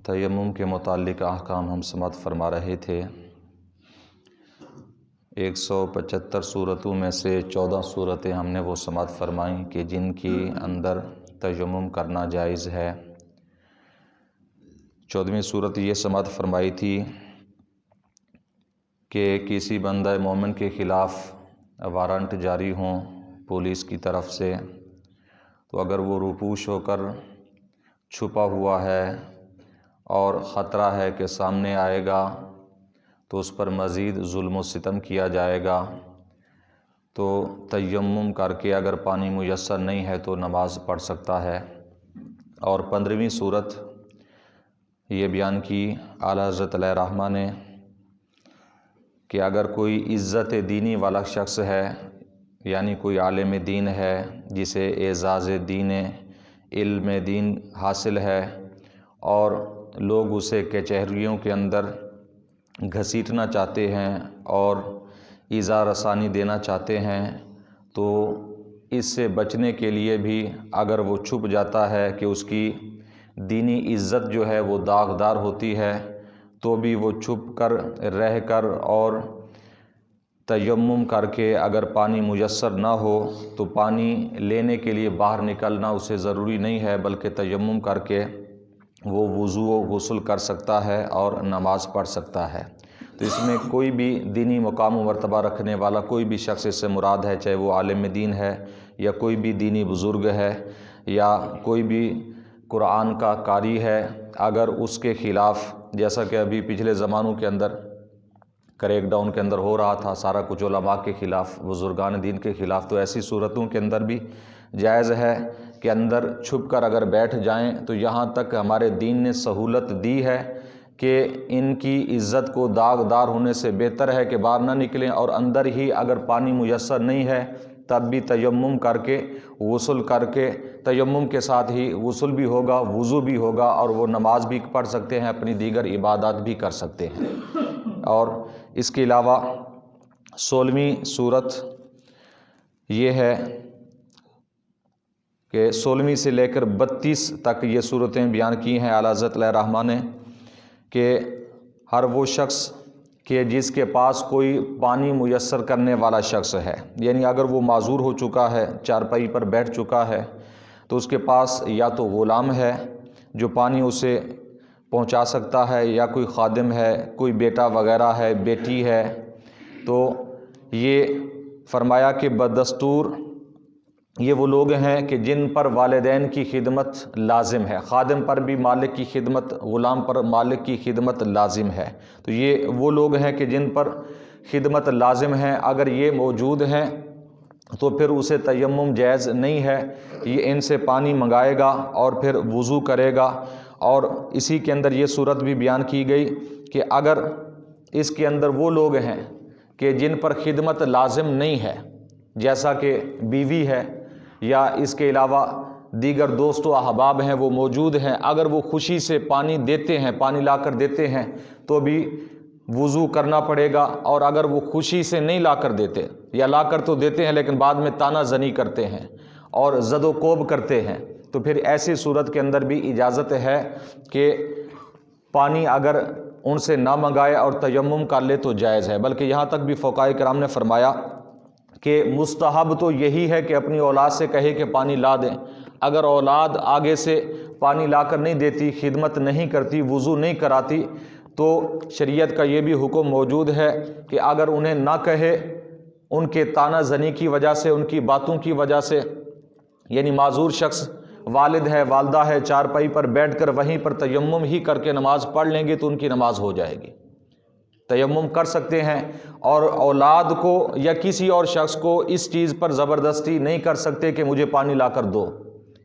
تیمم کے متعلق احکام ہم سماعت فرما رہے تھے۔ 175 صورتوں میں سے 14 صورتیں ہم نے وہ سماعت فرمائیں کہ جن کی اندر تیمم کرنا جائز ہے۔ 14ویں صورت یہ سماعت فرمائی تھی کہ کسی بندہ مومن کے خلاف وارنٹ جاری ہوں پولیس کی طرف سے، تو اگر وہ روپوش ہو کر چھپا ہوا ہے اور خطرہ ہے کہ سامنے آئے گا تو اس پر مزید ظلم و ستم کیا جائے گا، تو تیمم کر کے اگر پانی میسر نہیں ہے تو نماز پڑھ سکتا ہے۔ اور 15ویں صورت یہ بیان کی اعلیٰ حضرت علیہ رحمہ نے کہ اگر کوئی عزت دینی والا شخص ہے، یعنی کوئی عالم دین ہے جسے اعزاز دین علم دین حاصل ہے اور لوگ اسے کچہریوں کے اندر گھسیٹنا چاہتے ہیں اور ایذا رسانی دینا چاہتے ہیں، تو اس سے بچنے کے لیے بھی اگر وہ چھپ جاتا ہے کہ اس کی دینی عزت جو ہے وہ داغدار ہوتی ہے، تو بھی وہ چھپ کر رہ کر اور تیمم کر کے اگر پانی میسر نہ ہو تو پانی لینے کے لیے باہر نکلنا اسے ضروری نہیں ہے، بلکہ تیمم کر کے وہ وضو و غسل کر سکتا ہے اور نماز پڑھ سکتا ہے۔ تو اس میں کوئی بھی دینی مقام و مرتبہ رکھنے والا کوئی بھی شخص اس سے مراد ہے، چاہے وہ عالم دین ہے یا کوئی بھی دینی بزرگ ہے یا کوئی بھی قرآن کا قاری ہے، اگر اس کے خلاف، جیسا کہ ابھی پچھلے زمانوں کے اندر کریک ڈاؤن کے اندر ہو رہا تھا سارا کچھ علماء کے خلاف، بزرگان دین کے خلاف، تو ایسی صورتوں کے اندر بھی جائز ہے کہ اندر چھپ کر اگر بیٹھ جائیں تو یہاں تک ہمارے دین نے سہولت دی ہے کہ ان کی عزت کو داغدار ہونے سے بہتر ہے کہ باہر نہ نکلیں، اور اندر ہی اگر پانی میسر نہیں ہے تب بھی تیمم کر کے غسل کر کے، تیمم کے ساتھ ہی غسل بھی ہوگا، وضو بھی ہوگا، اور وہ نماز بھی پڑھ سکتے ہیں، اپنی دیگر عبادات بھی کر سکتے ہیں۔ اور اس کے علاوہ 16ویں صورت یہ ہے کہ 16ویں سے لے کر 32 تک یہ صورتیں بیان کی ہیں اعلیٰ حضرت علیہ رحمہ نے کہ ہر وہ شخص کہ جس کے پاس کوئی پانی میسر کرنے والا شخص ہے، یعنی اگر وہ معذور ہو چکا ہے، چارپائی پر بیٹھ چکا ہے، تو اس کے پاس یا تو غلام ہے جو پانی اسے پہنچا سکتا ہے، یا کوئی خادم ہے، کوئی بیٹا وغیرہ ہے، بیٹی ہے، تو یہ فرمایا کہ بدستور یہ وہ لوگ ہیں کہ جن پر والدین کی خدمت لازم ہے، خادم پر بھی مالک کی خدمت، غلام پر مالک کی خدمت لازم ہے، تو یہ وہ لوگ ہیں کہ جن پر خدمت لازم ہے، اگر یہ موجود ہیں تو پھر اسے تیمم جائز نہیں ہے، یہ ان سے پانی منگائے گا اور پھر وضو کرے گا۔ اور اسی کے اندر یہ صورت بھی بیان کی گئی کہ اگر اس کے اندر وہ لوگ ہیں کہ جن پر خدمت لازم نہیں ہے، جیسا کہ بیوی ہے یا اس کے علاوہ دیگر دوست و احباب ہیں وہ موجود ہیں، اگر وہ خوشی سے پانی دیتے ہیں، پانی لا کر دیتے ہیں، تو بھی وضو کرنا پڑے گا، اور اگر وہ خوشی سے نہیں لا کر دیتے یا لا کر تو دیتے ہیں لیکن بعد میں طعنہ زنی کرتے ہیں اور زد و کوب کرتے ہیں، تو پھر ایسی صورت کے اندر بھی اجازت ہے کہ پانی اگر ان سے نہ منگائے اور تیمم کر لے تو جائز ہے۔ بلکہ یہاں تک بھی فقہاء کرام نے فرمایا کہ مستحب تو یہی ہے کہ اپنی اولاد سے کہے کہ پانی لا دیں، اگر اولاد آگے سے پانی لا کر نہیں دیتی، خدمت نہیں کرتی، وضو نہیں کراتی، تو شریعت کا یہ بھی حکم موجود ہے کہ اگر انہیں نہ کہے، ان کے طعنہ زنی کی وجہ سے، ان کی باتوں کی وجہ سے، یعنی معذور شخص والد ہے، والدہ ہے، چارپائی پر بیٹھ کر وہیں پر تیمم ہی کر کے نماز پڑھ لیں گے تو ان کی نماز ہو جائے گی، تیمم کر سکتے ہیں، اور اولاد کو یا کسی اور شخص کو اس چیز پر زبردستی نہیں کر سکتے کہ مجھے پانی لا کر دو،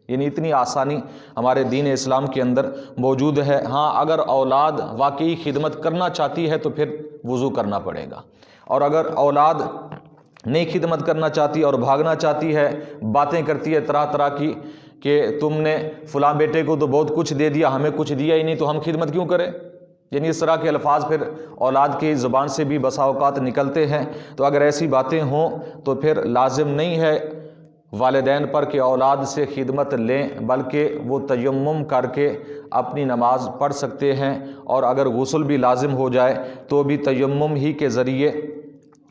یعنی اتنی آسانی ہمارے دین اسلام کے اندر موجود ہے۔ ہاں اگر اولاد واقعی خدمت کرنا چاہتی ہے تو پھر وضو کرنا پڑے گا، اور اگر اولاد نہیں خدمت کرنا چاہتی اور بھاگنا چاہتی ہے، باتیں کرتی ہے طرح طرح کی کہ تم نے فلاں بیٹے کو تو بہت کچھ دے دیا، ہمیں کچھ دیا ہی نہیں، تو ہم خدمت کیوں کریں، یعنی اس طرح کے الفاظ پھر اولاد کی زبان سے بھی بسا اوقات نکلتے ہیں، تو اگر ایسی باتیں ہوں تو پھر لازم نہیں ہے والدین پر کہ اولاد سے خدمت لیں، بلکہ وہ تیمم کر کے اپنی نماز پڑھ سکتے ہیں، اور اگر غسل بھی لازم ہو جائے تو بھی تیمم ہی کے ذریعے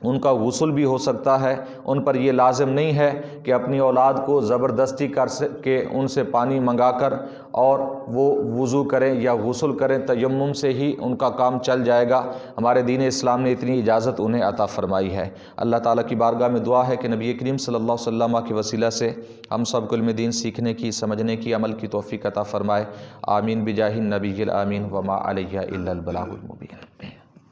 ان کا غسل بھی ہو سکتا ہے۔ ان پر یہ لازم نہیں ہے کہ اپنی اولاد کو زبردستی کر کے ان سے پانی منگا کر اور وہ وضو کریں یا غسل کریں، تیمم سے ہی ان کا کام چل جائے گا۔ ہمارے دین اسلام نے اتنی اجازت انہیں عطا فرمائی ہے۔ اللہ تعالیٰ کی بارگاہ میں دعا ہے کہ نبی کریم صلی اللہ علیہ وسلم کے وسیلہ سے ہم سب کو علم دین سیکھنے کی، سمجھنے کی، عمل کی توفیق عطا فرمائے۔ آمین بجاہ النبی الامین وما علیہ الا البلاغ المبین۔